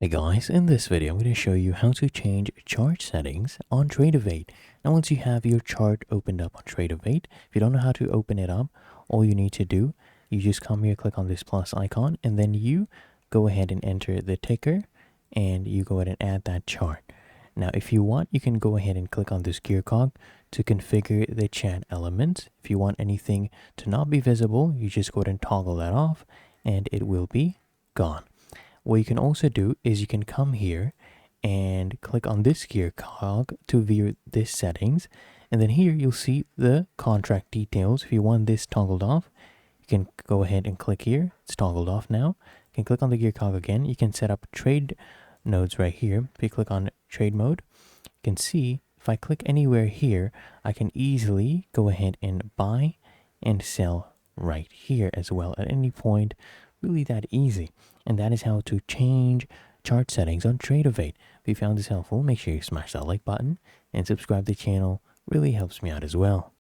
Hey guys, in this video I'm going to show you how to change chart settings on Tradovate. Now once you have your chart opened up on Tradovate, if you don't know how to open it up, all you need to do, you just come here, click on this plus icon, and then you go ahead and enter the ticker, and you go ahead and add that chart. Now if you want, you can go ahead and click on this gear cog to configure the chat elements. If you want anything to not be visible, you just go ahead and toggle that off, and it will be gone. What you can also do is you can come here and click on this gear cog to view this settings. And then here you'll see the contract details. If you want this toggled off, you can go ahead and click here. It's toggled off now. You can click on the gear cog again. You can set up trade nodes right here. If you click on trade mode, you can see if I click anywhere here, I can easily go ahead and buy and sell right here as well at any point. Really that easy. And that is how to change chart settings on Tradovate. If you found this helpful, make sure you smash that like button and subscribe to the channel. Really helps me out as well.